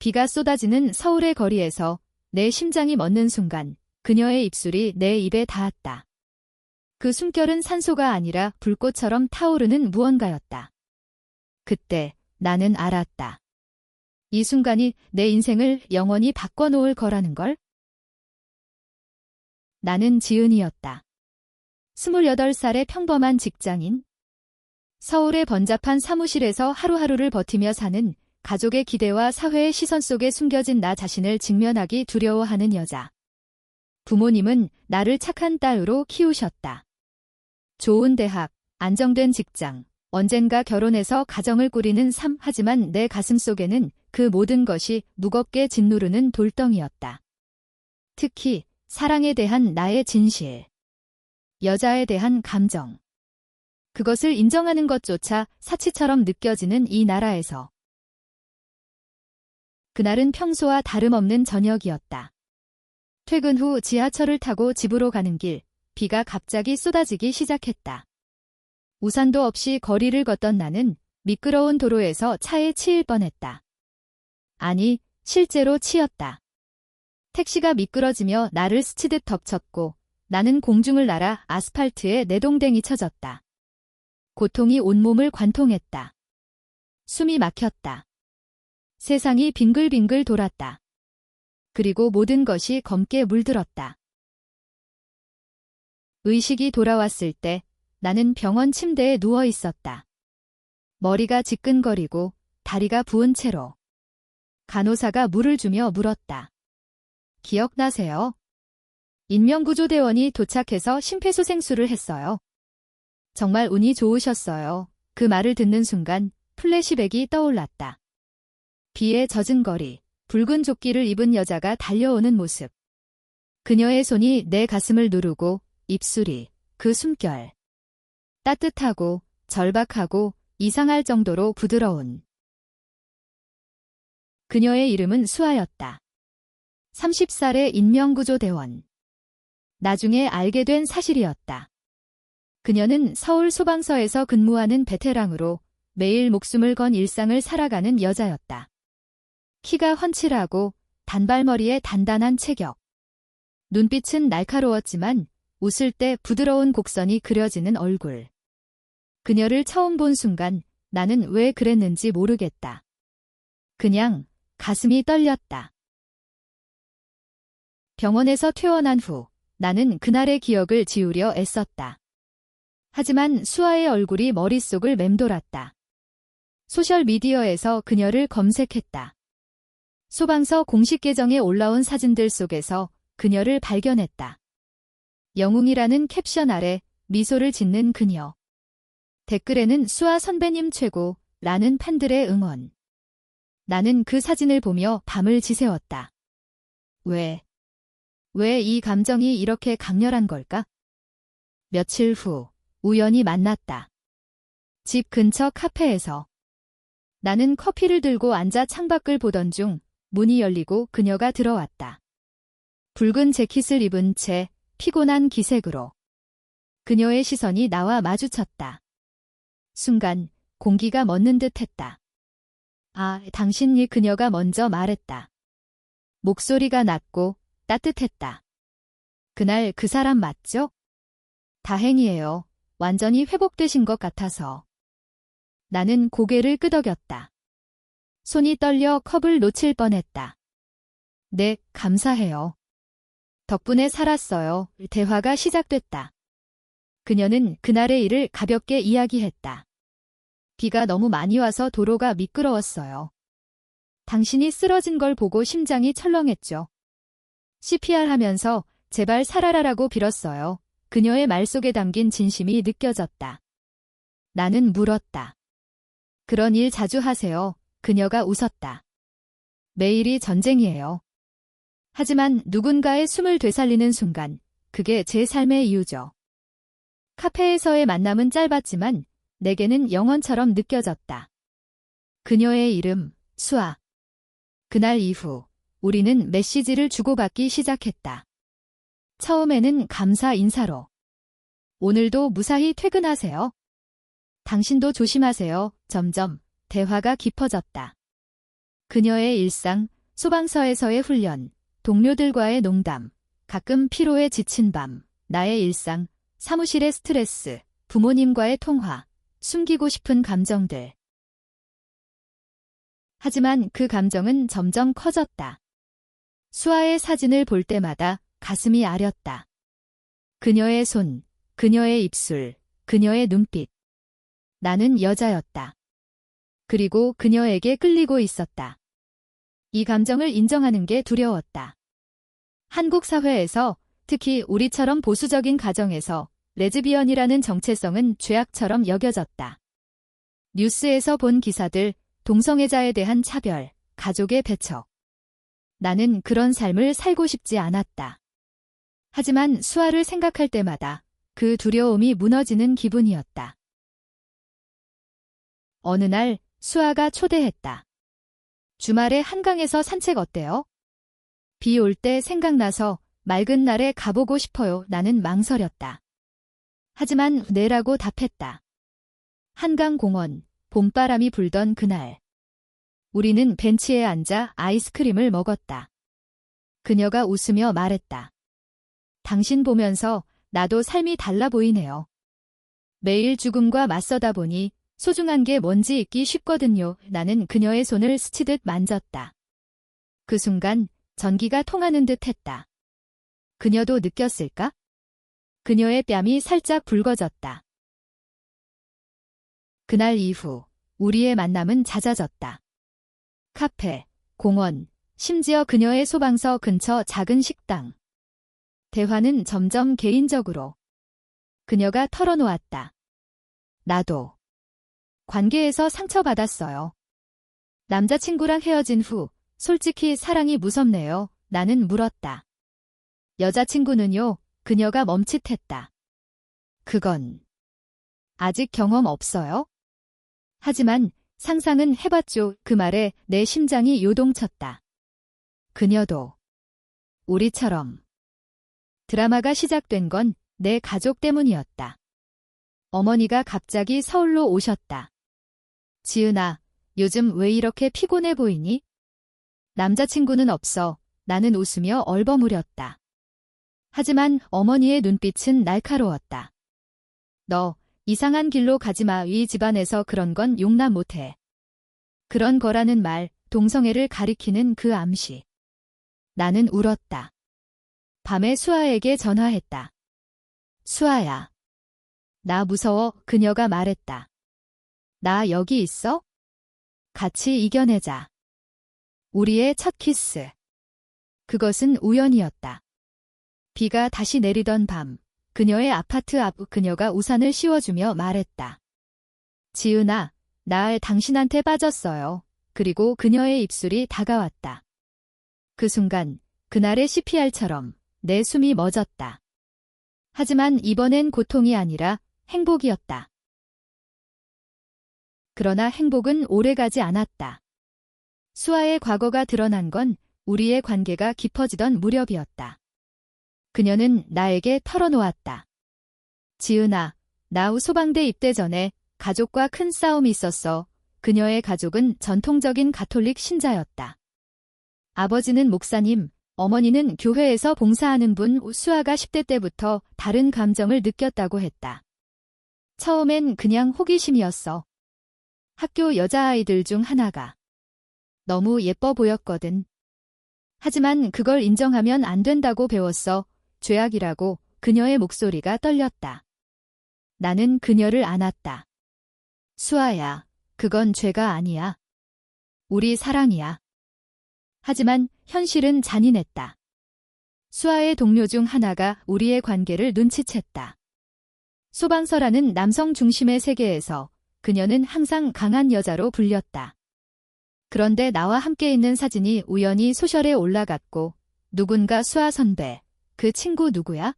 비가 쏟아지는 서울의 거리에서 내 심장이 멎는 순간 그녀의 입술이 내 입에 닿았다. 그 숨결은 산소가 아니라 불꽃처럼 타오르는 무언가였다. 그때 나는 알았다. 이 순간이 내 인생을 영원히 바꿔놓을 거라는 걸. 나는 지은이었다. 28살의 평범한 직장인. 서울의 번잡한 사무실에서 하루하루를 버티며 사는 가족의 기대와 사회의 시선 속에 숨겨진 나 자신을 직면하기 두려워하는 여자. 부모님은 나를 착한 딸로 키우셨다. 좋은 대학, 안정된 직장, 언젠가 결혼해서 가정을 꾸리는 삶. 하지만 내 가슴 속에는 그 모든 것이 무겁게 짓누르는 돌덩이였다. 특히 사랑에 대한 나의 진실. 여자에 대한 감정. 그것을 인정하는 것조차 사치처럼 느껴지는 이 나라에서. 그날은 평소와 다름없는 저녁이었다. 퇴근 후 지하철을 타고 집으로 가는 길, 비가 갑자기 쏟아지기 시작했다. 우산도 없이 거리를 걷던 나는 미끄러운 도로에서 차에 치일 뻔했다. 아니, 실제로 치였다. 택시가 미끄러지며 나를 스치듯 덮쳤고 나는 공중을 날아 아스팔트에 내동댕이 쳐졌다. 고통이 온몸을 관통했다. 숨이 막혔다. 세상이 빙글빙글 돌았다. 그리고 모든 것이 검게 물들었다. 의식이 돌아왔을 때 나는 병원 침대에 누워 있었다. 머리가 지끈거리고 다리가 부은 채로. 간호사가 물을 주며 물었다. 기억나세요? 인명구조대원이 도착해서 심폐소생술을 했어요. 정말 운이 좋으셨어요. 그 말을 듣는 순간 플래시백이 떠올랐다. 비에 젖은 거리, 붉은 조끼를 입은 여자가 달려오는 모습. 그녀의 손이 내 가슴을 누르고 입술이, 그 숨결. 따뜻하고 절박하고 이상할 정도로 부드러운. 그녀의 이름은 수아였다. 30살의 인명구조대원. 나중에 알게 된 사실이었다. 그녀는 서울 소방서에서 근무하는 베테랑으로 매일 목숨을 건 일상을 살아가는 여자였다. 키가 훤칠하고 단발머리에 단단한 체격. 눈빛은 날카로웠지만 웃을 때 부드러운 곡선이 그려지는 얼굴. 그녀를 처음 본 순간 나는 왜 그랬는지 모르겠다. 그냥 가슴이 떨렸다. 병원에서 퇴원한 후 나는 그날의 기억을 지우려 애썼다. 하지만 수아의 얼굴이 머릿속을 맴돌았다. 소셜미디어에서 그녀를 검색했다. 소방서 공식 계정에 올라온 사진들 속에서 그녀를 발견했다. 영웅이라는 캡션 아래 미소를 짓는 그녀. 댓글에는 수아 선배님 최고 라는 팬들의 응원. 나는 그 사진을 보며 밤을 지새웠다. 왜 이 감정이 이렇게 강렬한 걸까? 며칠 후 우연히 만났다. 집 근처 카페에서. 나는 커피를 들고 앉아 창밖을 보던 중 문이 열리고 그녀가 들어왔다. 붉은 재킷을 입은 채 피곤한 기색으로. 그녀의 시선이 나와 마주쳤다. 순간 공기가 멎는 듯 했다. 아, 당신이. 그녀가 먼저 말했다. 목소리가 낮고 따뜻했다. 그날 그 사람 맞죠? 다행이에요. 완전히 회복되신 것 같아서. 나는 고개를 끄덕였다. 손이 떨려 컵을 놓칠 뻔했다. 네, 감사해요. 덕분에 살았어요. 대화가 시작됐다. 그녀는 그날의 일을 가볍게 이야기했다. 비가 너무 많이 와서 도로가 미끄러웠어요. 당신이 쓰러진 걸 보고 심장이 철렁했죠. CPR 하면서 제발 살아라라고 빌었어요. 그녀의 말 속에 담긴 진심이 느껴졌다. 나는 물었다. 그런 일 자주 하세요? 그녀가 웃었다. 매일이 전쟁이에요. 하지만 누군가의 숨을 되살리는 순간, 그게 제 삶의 이유죠. 카페에서의 만남은 짧았지만 내게는 영원처럼 느껴졌다. 그녀의 이름, 수아. 그날 이후 우리는 메시지를 주고받기 시작했다. 처음에는 감사 인사로. 오늘도 무사히 퇴근하세요. 당신도 조심하세요. 점점 대화가 깊어졌다. 그녀의 일상, 소방서에서의 훈련, 동료들과의 농담, 가끔 피로에 지친 밤, 나의 일상, 사무실의 스트레스, 부모님과의 통화, 숨기고 싶은 감정들. 하지만 그 감정은 점점 커졌다. 수아의 사진을 볼 때마다 가슴이 아렸다. 그녀의 손, 그녀의 입술, 그녀의 눈빛. 나는 여자였다. 그리고 그녀에게 끌리고 있었다. 이 감정을 인정하는 게 두려웠다. 한국 사회에서, 특히 우리처럼 보수적인 가정에서 레즈비언이라는 정체성은 죄악처럼 여겨졌다. 뉴스에서 본 기사들, 동성애자에 대한 차별, 가족의 배척. 나는 그런 삶을 살고 싶지 않았다. 하지만 수아를 생각할 때마다 그 두려움이 무너지는 기분이었다. 어느 날 수아가 초대했다. 주말에 한강에서 산책 어때요? 비 올 때 생각나서 맑은 날에 가보고 싶어요. 나는 망설였다. 하지만 네라고 답했다. 한강공원, 봄바람이 불던 그날. 우리는 벤치에 앉아 아이스크림을 먹었다. 그녀가 웃으며 말했다. 당신 보면서 나도 삶이 달라 보이네요. 매일 죽음과 맞서다 보니 소중한 게 뭔지 잊기 쉽거든요. 나는 그녀의 손을 스치듯 만졌다. 그 순간 전기가 통하는 듯 했다. 그녀도 느꼈을까? 그녀의 뺨이 살짝 붉어졌다. 그날 이후 우리의 만남은 잦아졌다. 카페, 공원, 심지어 그녀의 소방서 근처 작은 식당. 대화는 점점 개인적으로. 그녀가 털어놓았다. 나도 관계에서 상처받았어요. 남자친구랑 헤어진 후 솔직히 사랑이 무섭네요. 나는 물었다. 여자친구는요? 그녀가 멈칫했다. 그건 아직 경험 없어요? 하지만 상상은 해봤죠. 그 말에 내 심장이 요동쳤다. 그녀도 우리처럼. 드라마가 시작된 건 내 가족 때문이었다. 어머니가 갑자기 서울로 오셨다. 지은아, 요즘 왜 이렇게 피곤해 보이니? 남자친구는 없어. 나는 웃으며 얼버무렸다. 하지만 어머니의 눈빛은 날카로웠다. 너 이상한 길로 가지마. 이 집안에서 그런 건 용납 못해. 그런 거라는 말, 동성애를 가리키는 그 암시. 나는 울었다. 밤에 수아에게 전화했다. 수아야. 나 무서워. 그녀가 말했다. 나 여기 있어? 같이 이겨내자. 우리의 첫 키스. 그것은 우연이었다. 비가 다시 내리던 밤, 그녀의 아파트 앞 그녀가 우산을 씌워주며 말했다. 지은아, 나 당신한테 빠졌어요. 그리고 그녀의 입술이 다가왔다. 그 순간, 그날의 CPR처럼 내 숨이 멎었다. 하지만 이번엔 고통이 아니라 행복이었다. 그러나 행복은 오래가지 않았다. 수아의 과거가 드러난 건 우리의 관계가 깊어지던 무렵이었다. 그녀는 나에게 털어놓았다. 지은아, 나 소방대 입대 전에 가족과 큰 싸움이 있었어. 그녀의 가족은 전통적인 가톨릭 신자였다. 아버지는 목사님, 어머니는 교회에서 봉사하는 분. 수아가 10대 때부터 다른 감정을 느꼈다고 했다. 처음엔 그냥 호기심이었어. 학교 여자아이들 중 하나가. 너무 예뻐 보였거든. 하지만 그걸 인정하면 안 된다고 배웠어. 죄악이라고. 그녀의 목소리가 떨렸다. 나는 그녀를 안았다. 수아야, 그건 죄가 아니야. 우리 사랑이야. 하지만 현실은 잔인했다. 수아의 동료 중 하나가 우리의 관계를 눈치챘다. 소방서라는 남성 중심의 세계에서 그녀는 항상 강한 여자로 불렸다. 그런데 나와 함께 있는 사진이 우연히 소셜에 올라갔고 누군가 수아 선배, 그 친구 누구야?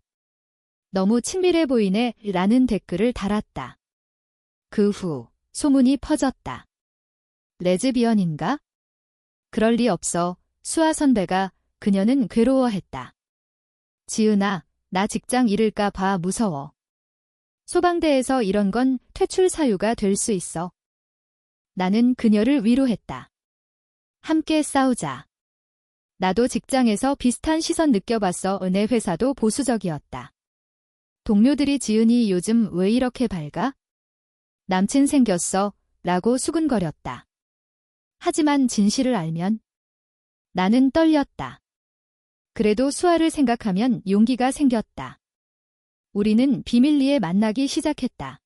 너무 친밀해 보이네 라는 댓글을 달았다. 그 후 소문이 퍼졌다. 레즈비언인가? 그럴 리 없어. 수아 선배가. 그녀는 괴로워했다. 지은아, 나 직장 잃을까 봐 무서워. 소방대에서 이런 건 퇴출 사유가 될 수 있어. 나는 그녀를 위로했다. 함께 싸우자. 나도 직장에서 비슷한 시선 느껴봤어. 내 회사도 보수적이었다. 동료들이 지은이 요즘 왜 이렇게 밝아? 남친 생겼어. 라고 수근거렸다. 하지만 진실을 알면 나는 떨렸다. 그래도 수아를 생각하면 용기가 생겼다. 우리는 비밀리에 만나기 시작했다.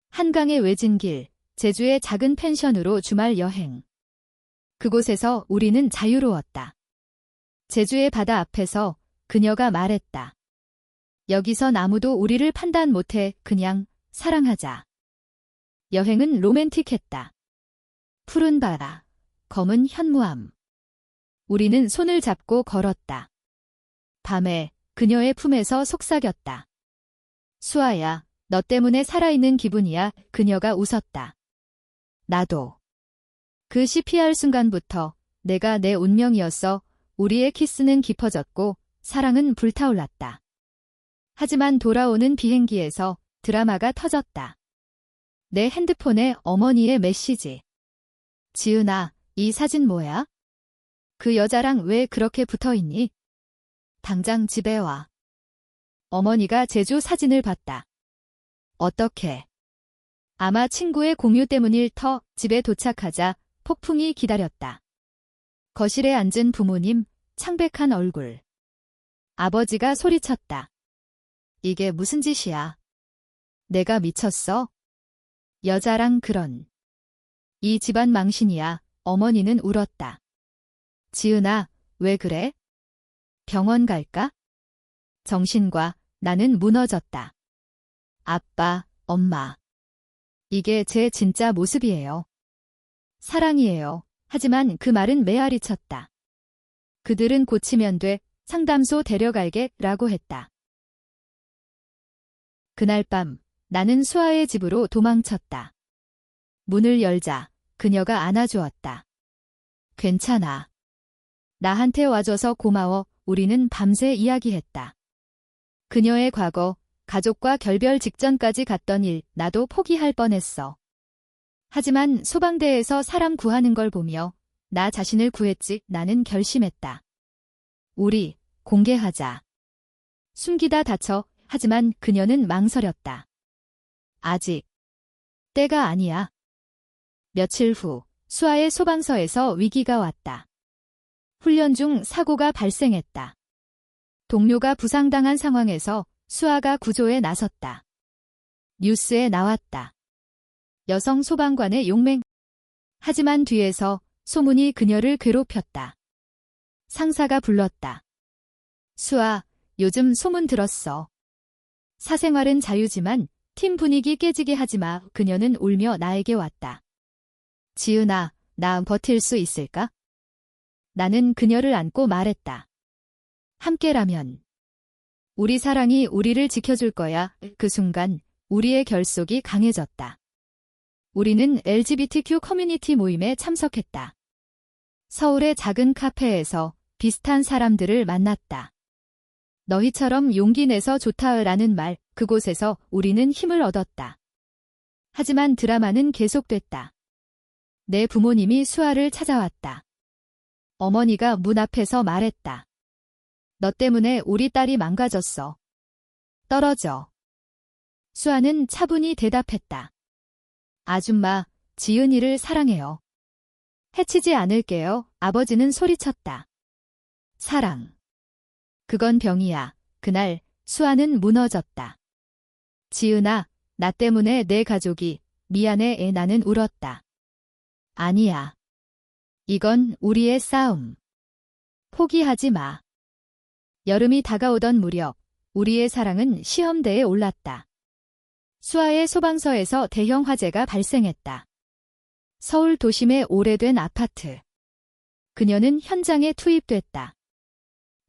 한강의 외진 길, 제주의 작은 펜션으로 주말 여행. 그곳에서 우리는 자유로웠다. 제주의 바다 앞에서 그녀가 말했다. 여기선 아무도 우리를 판단 못해. 그냥 사랑하자. 여행은 로맨틱했다. 푸른 바다, 검은 현무암. 우리는 손을 잡고 걸었다. 밤에 그녀의 품에서 속삭였다. 수아야, 너 때문에 살아있는 기분이야. 그녀가 웃었다. 나도. 그 CPR 순간부터 내가 내 운명이었어. 우리의 키스는 깊어졌고 사랑은 불타올랐다. 하지만 돌아오는 비행기에서 드라마가 터졌다. 내 핸드폰에 어머니의 메시지. 지은아, 이 사진 뭐야? 그 여자랑 왜 그렇게 붙어있니? 당장 집에 와. 어머니가 제주 사진을 봤다. 어떻게? 아마 친구의 공유 때문일 터. 집에 도착하자 폭풍이 기다렸다. 거실에 앉은 부모님, 창백한 얼굴. 아버지가 소리쳤다. 이게 무슨 짓이야? 내가 미쳤어? 여자랑 그런. 이 집안 망신이야. 어머니는 울었다. 지은아, 왜 그래? 병원 갈까? 정신과 나는 무너졌다. 아빠, 엄마. 이게 제 진짜 모습이에요. 사랑이에요. 하지만 그 말은 메아리 쳤다. 그들은 고치면 돼. 상담소 데려갈게. 라고 했다. 그날 밤 나는 수아의 집으로 도망쳤다. 문을 열자 그녀가 안아주었다. 괜찮아. 나한테 와줘서 고마워. 우리는 밤새 이야기했다. 그녀의 과거, 가족과 결별 직전까지 갔던 일, 나도 포기할 뻔했어. 하지만 소방대에서 사람 구하는 걸 보며 나 자신을 구했지. 나는 결심했다. 우리 공개하자. 숨기다 다쳐. 하지만 그녀는 망설였다. 아직 때가 아니야. 며칠 후 수아의 소방서에서 위기가 왔다. 훈련 중 사고가 발생했다. 동료가 부상당한 상황에서 수아가 구조에 나섰다. 뉴스에 나왔다. 여성 소방관의 용맹. 하지만 뒤에서 소문이 그녀를 괴롭혔다. 상사가 불렀다. 수아, 요즘 소문 들었어. 사생활은 자유지만 팀 분위기 깨지게 하지 마. 그녀는 울며 나에게 왔다. 지은아, 나 버틸 수 있을까? 나는 그녀를 안고 말했다. 함께라면. 우리 사랑이 우리를 지켜줄 거야. 그 순간 우리의 결속이 강해졌다. 우리는 LGBTQ 커뮤니티 모임에 참석했다. 서울의 작은 카페에서 비슷한 사람들을 만났다. 너희처럼 용기 내서 좋다라는 말, 그곳에서 우리는 힘을 얻었다. 하지만 드라마는 계속됐다. 내 부모님이 수아를 찾아왔다. 어머니가 문 앞에서 말했다. 너 때문에 우리 딸이 망가졌어. 떨어져. 수아는 차분히 대답했다. 아줌마, 지은이를 사랑해요. 해치지 않을게요. 아버지는 소리쳤다. 사랑. 그건 병이야. 그날 수아는 무너졌다. 지은아, 나 때문에 내 가족이 미안해. 나는 울었다. 아니야. 이건 우리의 싸움. 포기하지 마. 여름이 다가오던 무렵 우리의 사랑은 시험대에 올랐다. 수아의 소방서에서 대형 화재가 발생했다. 서울 도심의 오래된 아파트. 그녀는 현장에 투입됐다.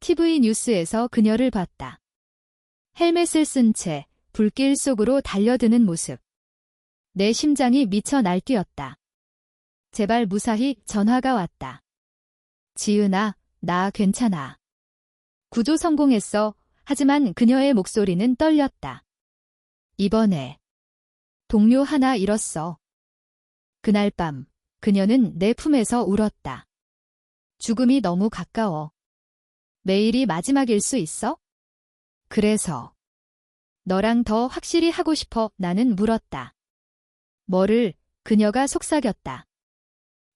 TV 뉴스에서 그녀를 봤다. 헬멧을 쓴 채 불길 속으로 달려드는 모습. 내 심장이 미쳐 날뛰었다. 제발 무사히. 전화가 왔다. 지은아, 나 괜찮아. 구조 성공했어. 하지만 그녀의 목소리는 떨렸다. 이번에 동료 하나 잃었어. 그날 밤 그녀는 내 품에서 울었다. 죽음이 너무 가까워. 매일이 마지막일 수 있어? 그래서 너랑 더 확실히 하고 싶어 나는 물었다. 뭐를? 그녀가 속삭였다.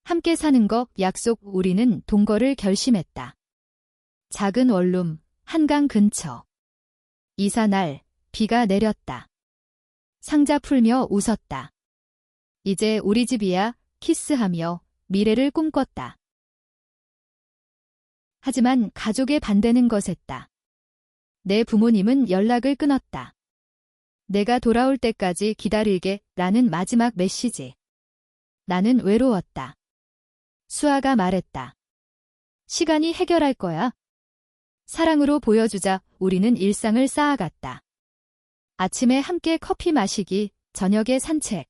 함께 사는 거 약속. 우리는 동거를 결심했다. 작은 원룸, 한강 근처. 이사날, 비가 내렸다. 상자 풀며 웃었다. 이제 우리 집이야. 키스하며 미래를 꿈꿨다. 하지만 가족의 반대는 거셌다. 내 부모님은 연락을 끊었다. 내가 돌아올 때까지 기다릴게 라는 마지막 메시지. 나는 외로웠다. 수아가 말했다. 시간이 해결할 거야. 사랑으로 보여주자. 우리는 일상을 쌓아갔다. 아침에 함께 커피 마시기, 저녁에 산책.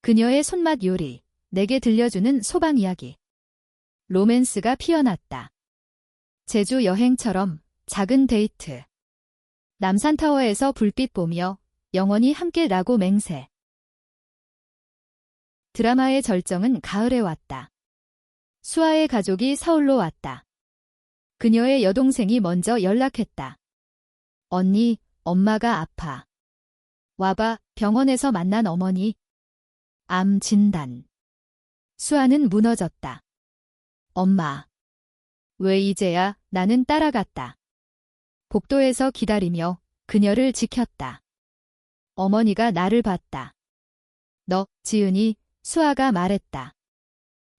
그녀의 손맛 요리, 내게 들려주는 소방 이야기. 로맨스가 피어났다. 제주 여행처럼 작은 데이트. 남산타워에서 불빛 보며 영원히 함께라고 맹세. 드라마의 절정은 가을에 왔다. 수아의 가족이 서울로 왔다. 그녀의 여동생이 먼저 연락했다. 언니, 엄마가 아파. 와봐. 병원에서 만난 어머니. 암 진단. 수아는 무너졌다. 엄마. 왜 이제야? 나는 따라갔다. 복도에서 기다리며 그녀를 지켰다. 어머니가 나를 봤다. 너, 지은이, 수아가 말했다.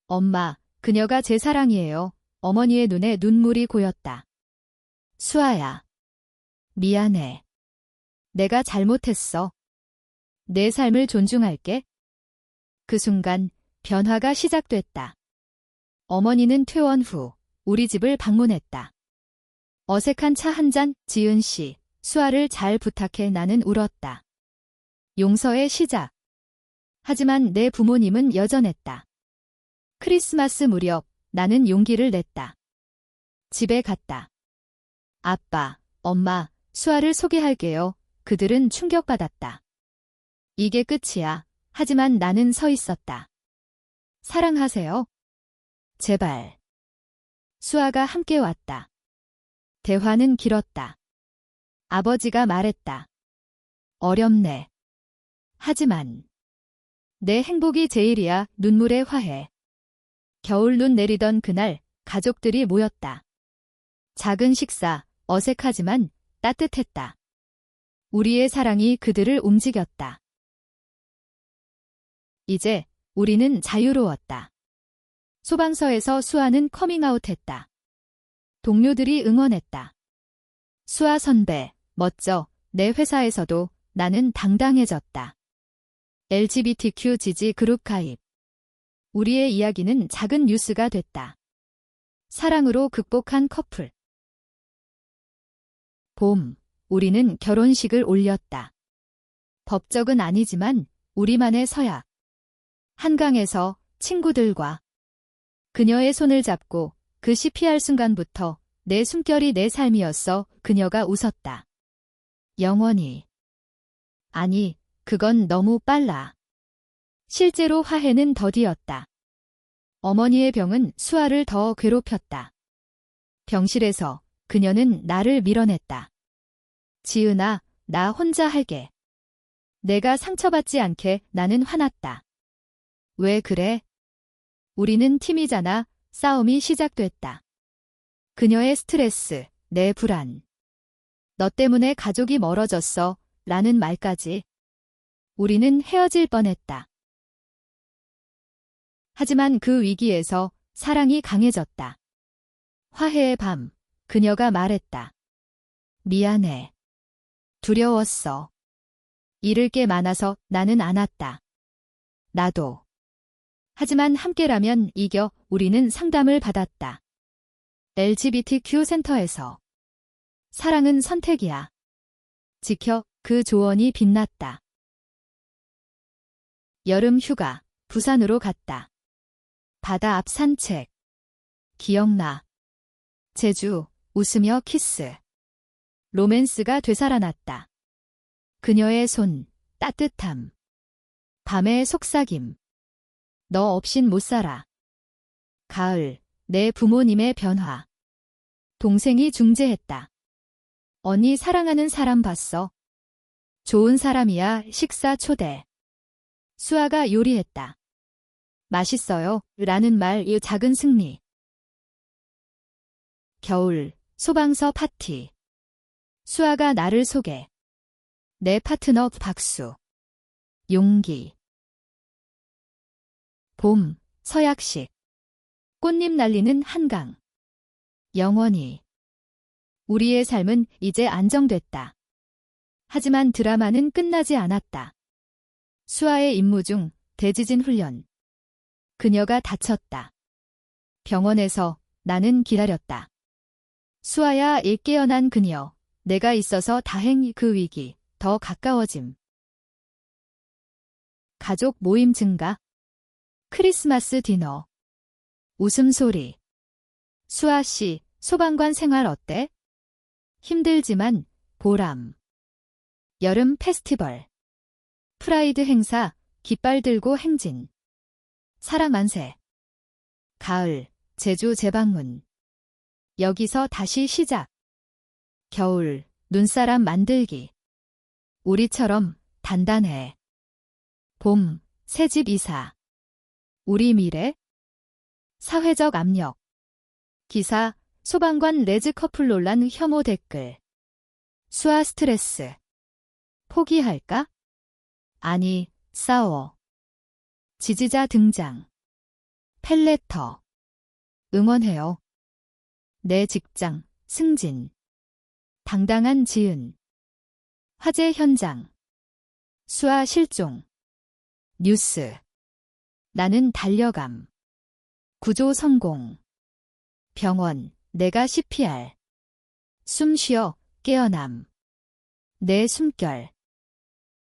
엄마, 그녀가 제 사랑이에요. 어머니의 눈에 눈물이 고였다. 수아야. 미안해. 내가 잘못했어. 내 삶을 존중할게. 그 순간 변화가 시작됐다. 어머니는 퇴원 후 우리 집을 방문했다. 어색한 차 한 잔. 지은 씨, 수아를 잘 부탁해. 나는 울었다. 용서의 시작. 하지만 내 부모님은 여전했다. 크리스마스 무렵 나는 용기를 냈다. 집에 갔다. 아빠, 엄마, 수아를 소개할게요. 그들은 충격받았다. 이게 끝이야. 하지만 나는 서 있었다. 사랑하세요. 제발. 수아가 함께 왔다. 대화는 길었다. 아버지가 말했다. 어렵네. 하지만 내 행복이 제일이야. 눈물의 화해. 겨울 눈 내리던 그날 가족들이 모였다. 작은 식사, 어색하지만 따뜻했다. 우리의 사랑이 그들을 움직였다. 이제 우리는 자유로웠다. 소방서에서 수아는 커밍아웃했다. 동료들이 응원했다. 수아 선배, 멋져. 내 회사에서도 나는 당당해졌다. LGBTQ 지지 그룹 가입. 우리의 이야기는 작은 뉴스가 됐다. 사랑으로 극복한 커플. 봄, 우리는 결혼식을 올렸다. 법적은 아니지만 우리만의 서약. 한강에서 친구들과 그녀의 손을 잡고 그 시 피할 순간부터 내 숨결이 내 삶이었어. 그녀가 웃었다. 영원히. 아니, 그건 너무 빨라. 실제로 화해는 더디었다. 어머니의 병은 수아를 더 괴롭혔다. 병실에서 그녀는 나를 밀어냈다. 지은아, 나 혼자 할게. 내가 상처받지 않게. 나는 화났다. 왜 그래? 우리는 팀이잖아. 싸움이 시작됐다. 그녀의 스트레스, 내 불안. 너 때문에 가족이 멀어졌어. 라는 말까지. 우리는 헤어질 뻔했다. 하지만 그 위기에서 사랑이 강해졌다. 화해의 밤, 그녀가 말했다. 미안해. 두려웠어. 잃을 게 많아서. 나는 안았다. 나도. 하지만 함께라면 이겨. 우리는 상담을 받았다. LGBTQ 센터에서. 사랑은 선택이야. 지켜. 그 조언이 빛났다. 여름 휴가, 부산으로 갔다. 바다 앞 산책. 기억나. 제주, 웃으며 키스. 로맨스가 되살아났다. 그녀의 손, 따뜻함. 밤의 속삭임. 너 없인 못 살아. 가을, 내 부모님의 변화. 동생이 중재했다. 언니 사랑하는 사람 봤어. 좋은 사람이야. 식사 초대. 수아가 요리했다. 맛있어요. 라는 말, 이 작은 승리. 겨울, 소방서 파티. 수아가 나를 소개. 내 파트너 박수. 용기. 봄, 서약식. 꽃잎 날리는 한강. 영원히. 우리의 삶은 이제 안정됐다. 하지만 드라마는 끝나지 않았다. 수아의 임무 중 대지진 훈련. 그녀가 다쳤다. 병원에서 나는 기다렸다. 수아야, 이 깨어난 그녀. 내가 있어서 다행히 그 위기, 더 가까워짐. 가족 모임 증가. 크리스마스 디너. 웃음소리. 수아 씨, 소방관 생활 어때? 힘들지만 보람. 여름 페스티벌. 프라이드 행사, 깃발 들고 행진. 사람 만세. 가을, 제주 재방문. 여기서 다시 시작. 겨울, 눈사람 만들기. 우리처럼 단단해. 봄, 새집 이사. 우리 미래. 사회적 압력. 기사, 소방관 레즈 커플 논란 혐오 댓글. 수아 스트레스. 포기할까? 아니, 싸워. 지지자 등장. 펠레터. 응원해요. 내 직장, 승진. 당당한 지은. 화재 현장. 수아 실종. 뉴스. 나는 달려감. 구조 성공. 병원, 내가 CPR. 숨 쉬어, 깨어남. 내 숨결.